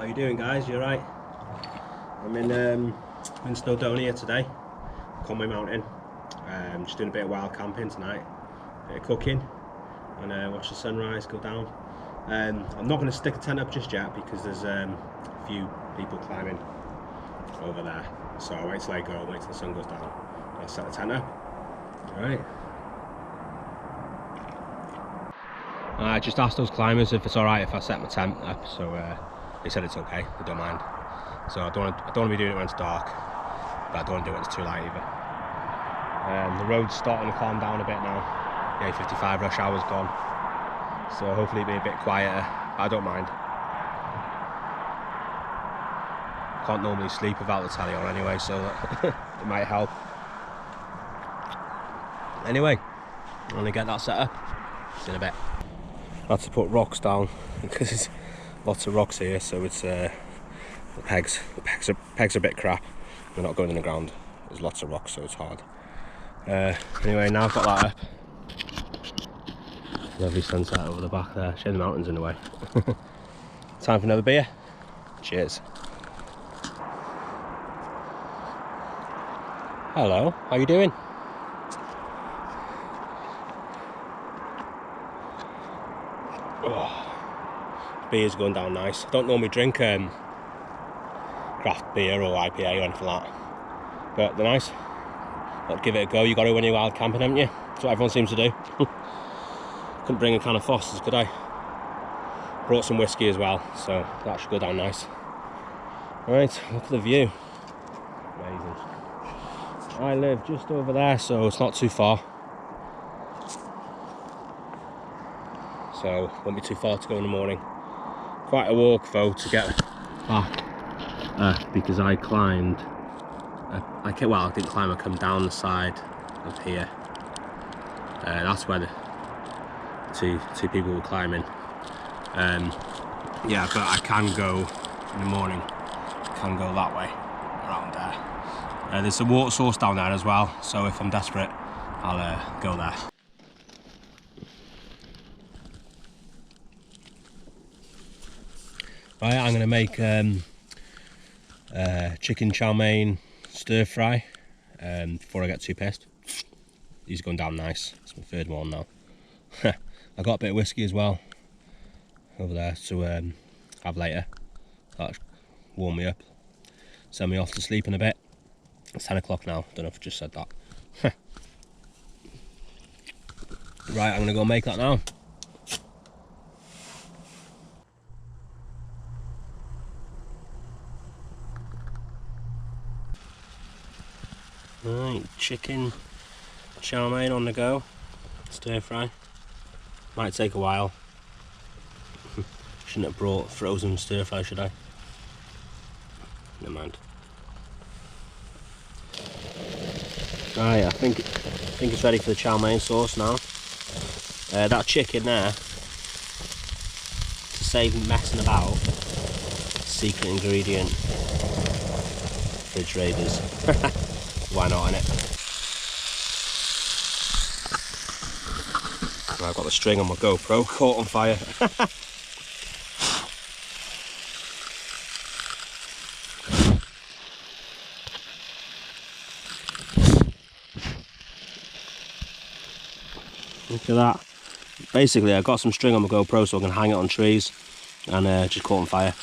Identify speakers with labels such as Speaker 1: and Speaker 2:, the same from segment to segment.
Speaker 1: How you doing, guys? You alright? I'm in Snowdonia today, CONWY Mountain. Just doing a bit of wild camping tonight, a bit of cooking, and watch the sunrise go down. I'm not going to stick a tent up just yet because there's a few people climbing over there. So I'll wait till I go, wait till the sun goes down. I'll set the tent up. Alright. I just asked those climbers if it's alright if I set my tent up, so they said it's okay, they don't mind. So I don't want to be doing it when it's dark, but I don't want to do it when it's too light either. The road's starting to calm down a bit now. The A55 rush hour's gone, so hopefully it'll be a bit quieter. I don't mind. Can't normally sleep without the telly on anyway, so it might help. Anyway, I'm gonna get that set up. See you in a bit. I had to put rocks down because there's lots of rocks here, so it's the pegs are a bit crap. They're not going in the ground. There's lots of rocks, so it's hard. Anyway, now I've got that up. Lovely sunset over the back there. Shame the mountains in the way. Time for another beer. Cheers. Hello, how you doing? Oh, beer's going down nice. I don't normally drink craft beer or IPA or anything like that, but they're nice. I'll give it a go. You got to when you're wild camping, haven't you? That's what everyone seems to do. Couldn't bring a can of Foster's, could I? Brought some whiskey as well, so that should go down nice. Right, look at the view. Amazing. I live just over there, so it's not too far. So won't be too far to go in the morning. Quite a walk though to get back because I climbed. I didn't climb. I come down the side up here. That's where the two people were climbing. Yeah, but I can go in the morning. I can go that way around there. There's a water source down there as well. So if I'm desperate, I'll go there. Right, I'm going to make chicken chow mein stir fry before I get too pissed. These are going down nice. It's my third one now. I got a bit of whiskey as well over there to have later. That'll warm me up, send me off to sleep in a bit. It's 10 o'clock now. Don't know if I just said that. Right, I'm going to go make that now. Right, chicken chow mein on the go, stir fry. Might take a while. Shouldn't have brought frozen stir fry, should I? Never mind. Right, I think it's ready for the chow mein sauce now. That chicken there, to save messing about, secret ingredient, fridge raiders. Why not, innit? I've got the string on my GoPro caught on fire. Look at that. Basically, I got some string on my GoPro so I can hang it on trees and just caught on fire.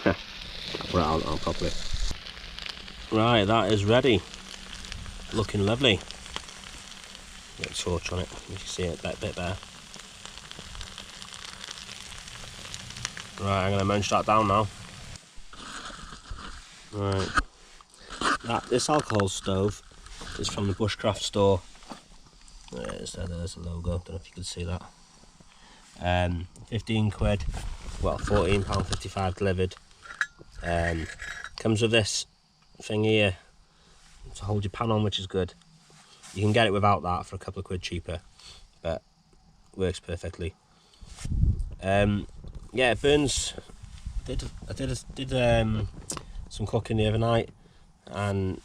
Speaker 1: I'll put it out properly. Right, that is ready. Looking lovely. Get a torch on it. You can see it a bit there. Right, I'm going to munch that down now. Right. This alcohol stove is from the Bushcraft store. There's a logo. Don't know if you can see that. 15 quid. Well, £14.55 delivered. Comes with this thing here to hold your pan on, which is good. You can get it without that for a couple of quid cheaper, but works perfectly. Yeah, it burns. I did some cooking the other night and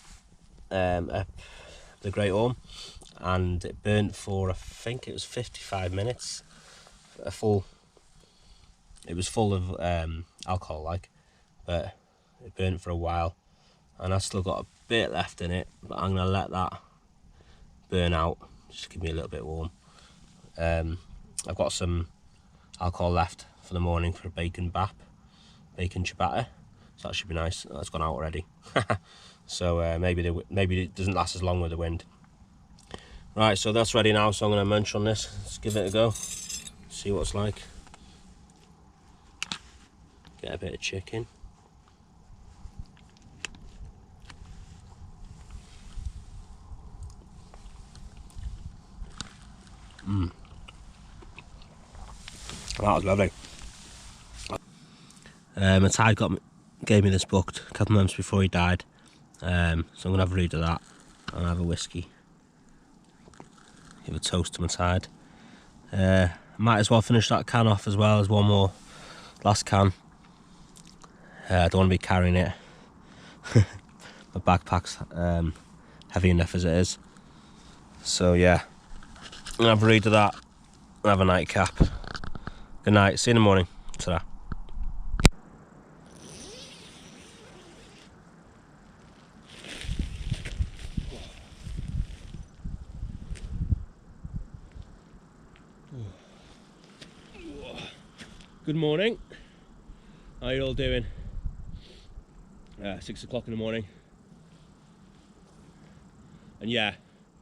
Speaker 1: up the Great Orme, and it burnt for, I think it was 55 minutes, a full it was full of alcohol like, but it burnt for a while, and I've still got a bit left in it, but I'm gonna let that burn out, just give me a little bit warm. I've got some alcohol left for the morning for a bacon ciabatta, so that should be nice. That's gone out already. So maybe it doesn't last as long with the wind. Right, so that's ready now, so I'm going to munch on this. Let's give it a go, see what it's like. Get a bit of chicken. That was lovely. My Tide gave me this book a couple of months before he died, so I'm going to have a read of that and have a whiskey. Give a toast to my Tide. Might as well finish that can off as well as one more, last can. I don't want to be carrying it. My backpack's heavy enough as it is. So yeah, I'm going to have a read of that and have a nightcap. Good night, see you in the morning. Ta-ra. Good morning. How are you all doing? 6 o'clock in the morning. And yeah,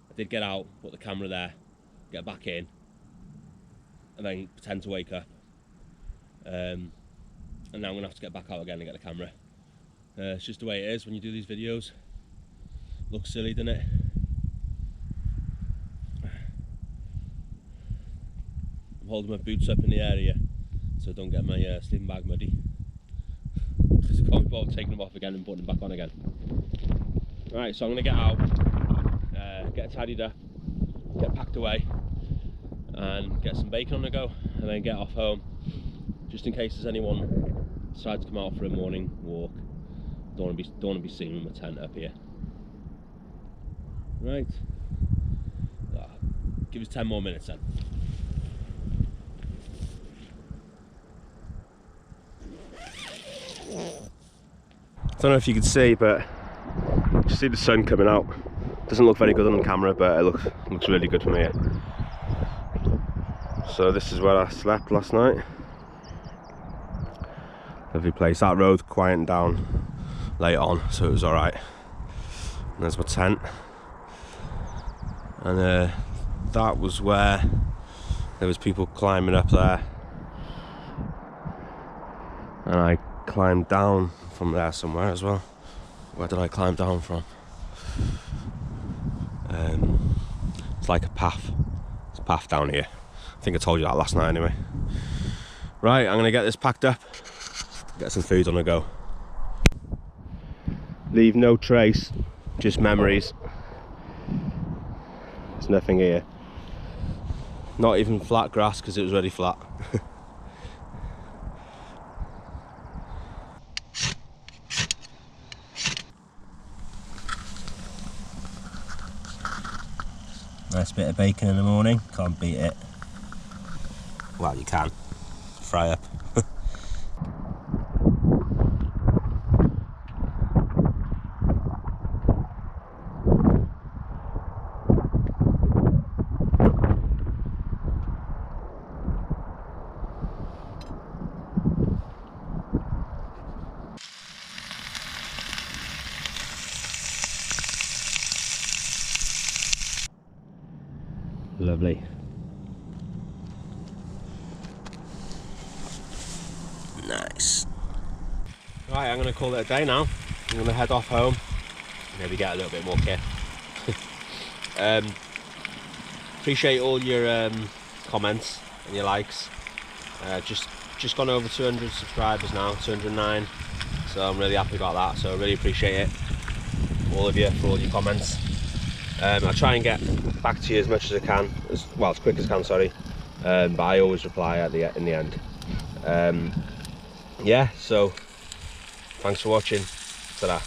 Speaker 1: I did get out, put the camera there, get back in, and then pretend to wake up. And now I'm gonna have to get back out again and get the camera. It's just the way it is when you do these videos. Looks silly, doesn't it? I'm holding my boots up in the area so I don't get my sleeping bag muddy. Because I can't be bothered taking them off again and putting them back on again. Right, so I'm gonna get out, get tidied up, get packed away, and get some bacon on the go, and then get off home. Just in case there's anyone decides to come out for a morning walk. Don't want to be seen with my tent up here. Right. Give us 10 more minutes then. I don't know if you can see, but you see the sun coming out. Doesn't look very good on the camera, but it looks really good from here. So this is where I slept last night. Lovely place. That road quieting down late on, so it was alright. And there's my tent. And that was where there was people climbing up there. And I climbed down from there somewhere as well. Where did I climb down from? It's like a path. It's a path down here. I think I told you that last night anyway. Right, I'm gonna get this packed up, get some food on the go. Leave no trace, just memories. There's nothing here. Not even flat grass because it was already flat. Nice bit of bacon in the morning, can't beat it. Well, you can. Fry up. Lovely. Nice. Right, I'm going to call it a day now. I'm going to head off home. Maybe get a little bit more kit. Appreciate all your comments and your likes. Just gone over 200 subscribers now, 209. So I'm really happy about that. So I really appreciate it, all of you, for all your comments. I'll try and get back to you as much as I can, as quick as I can, sorry. But I always reply in the end. Yeah, so thanks for watching. Ta-da.